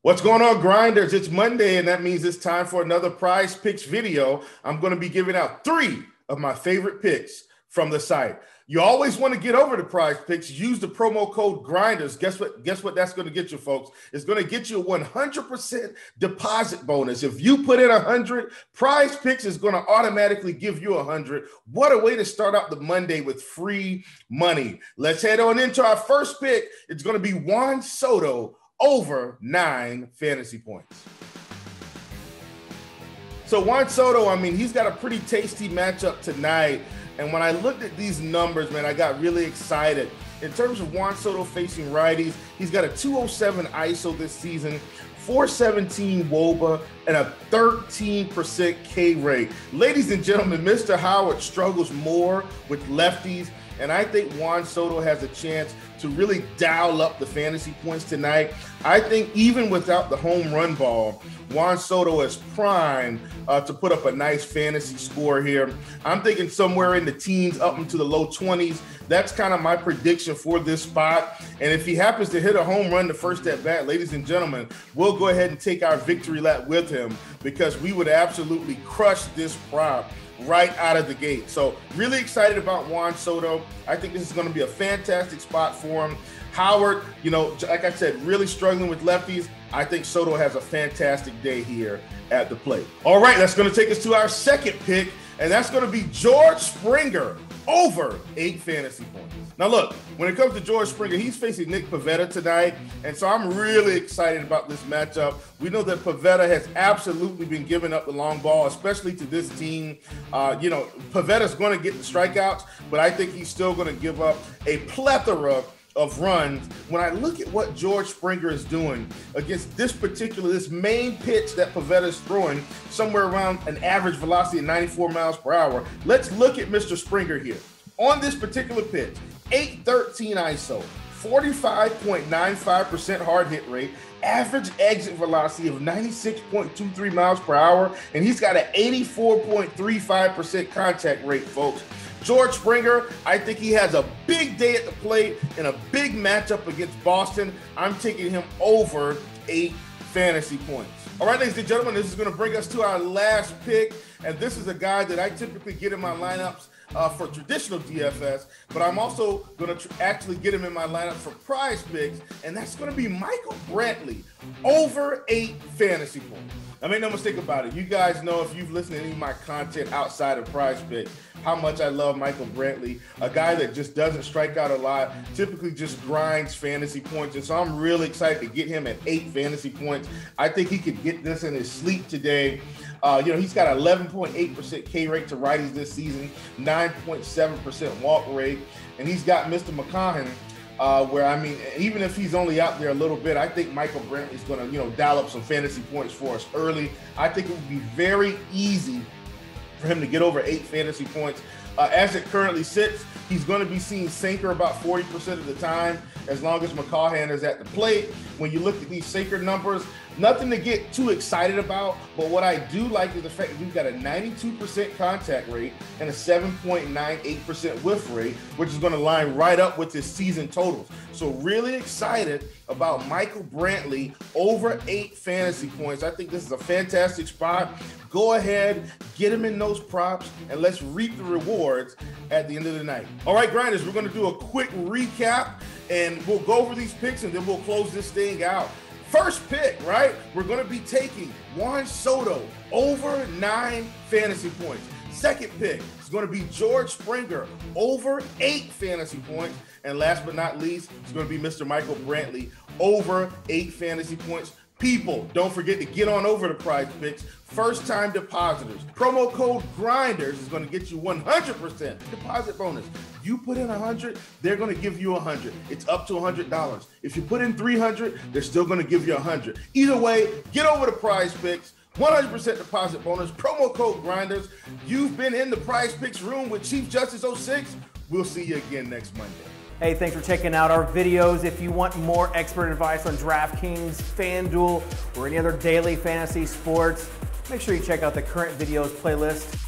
What's going on, Grinders? It's Monday, and that means it's time for another Prize Picks video. I'm going to be giving out 3 of my favorite picks from the site. You always want to get over to Prize Picks. Use the promo code Grinders. Guess what that's going to get you, folks? It's going to get you a 100% deposit bonus. If you put in 100, Prize Picks is going to automatically give you 100. What a way to start out the Monday with free money. Let's head on into our first pick. It's going to be Juan Soto over 9 fantasy points. So Juan Soto, I mean, he's got a pretty tasty matchup tonight. And when I looked at these numbers, man, I got really excited. In terms of Juan Soto facing righties, he's got a 207 ISO this season, 417 WOBA, and a 13% K rate. Ladies and gentlemen, Mr. Howard struggles more with lefties, and I think Juan Soto has a chance to really dial up the fantasy points tonight. I think even without the home run ball, Juan Soto is primed to put up a nice fantasy score here. I'm thinking somewhere in the teens up into the low 20s. That's kind of my prediction for this spot. And if he happens to hit a home run the first at bat, ladies and gentlemen, we'll go ahead and take our victory lap with him because we would absolutely crush this prop right out of the gate. So really excited about Juan Soto. I think this is going to be a fantastic spot for him. Howard, you know, like I said, really struggling with lefties. I think Soto has a fantastic day here at the plate. All right, that's going to take us to our second pick, and that's going to be George Springer over 8 fantasy points. Now look, when it comes to George Springer, he's facing Nick Pivetta tonight, and so I'm really excited about this matchup. We know that Pivetta has absolutely been giving up the long ball, especially to this team. You know, Pivetta's going to get the strikeouts, but I think he's still going to give up a plethora of runs. When I look at what George Springer is doing against this main pitch that Pivetta is throwing, somewhere around an average velocity of 94 miles per hour, let's look at Mr. Springer here. On this particular pitch, 813 ISO, 45.95% hard hit rate, average exit velocity of 96.23 miles per hour, and he's got an 84.35% contact rate, folks. George Springer, I think he has a big day at the plate in a big matchup against Boston. I'm taking him over 8 fantasy points. All right, ladies and gentlemen, this is going to bring us to our last pick, and this is a guy that I typically get in my lineups for traditional DFS, but I'm also going to actually get him in my lineup for Prize Picks, and that's going to be Michael Brantley over 8 fantasy points. Now, make no mistake about it. You guys know, if you've listened to any of my content outside of Prize Picks, how much I love Michael Brantley, a guy that just doesn't strike out a lot, typically just grinds fantasy points. And so I'm really excited to get him at 8 fantasy points. I think he could get this in his sleep today. You know, he's got 11.8% K rate to righties this season, 9.7% walk rate, and he's got Mr. McConaughey, where, I mean, even if he's only out there a little bit, I think Michael Brantley's going to, you know, dial up some fantasy points for us early. I think it would be very easy for him to get over 8 fantasy points. As it currently sits, he's going to be seeing sinker about 40% of the time, as long as McCallhan is at the plate. When you look at these sinker numbers, nothing to get too excited about, but what I do like is the fact that we've got a 92% contact rate and a 7.98% whiff rate, which is going to line right up with his season totals. So really excited about Michael Brantley over 8 fantasy points. I think this is a fantastic spot. Go ahead, get him in those props, and let's reap the rewards at the end of the night. All right, Grinders, we're going to do a quick recap, and we'll go over these picks, and then we'll close this thing out. First pick, right? We're going to be taking Juan Soto over 9 fantasy points. Second pick is going to be George Springer over 8 fantasy points. And last but not least, it's going to be Mr. Michael Brantley over 8 fantasy points. People, don't forget to get on over to Prize Picks. First-time depositors. Promo code Grinders is going to get you 100% deposit bonus. You put in 100, they're going to give you 100. It's up to $100. If you put in 300, they're still going to give you 100. Either way, get over to Prize Picks. 100% deposit bonus. Promo code Grinders. You've been in the Prize Picks room with Chief Justice 06. We'll see you again next Monday. Hey, thanks for checking out our videos. If you want more expert advice on DraftKings, FanDuel, or any other daily fantasy sports, make sure you check out the current videos playlist.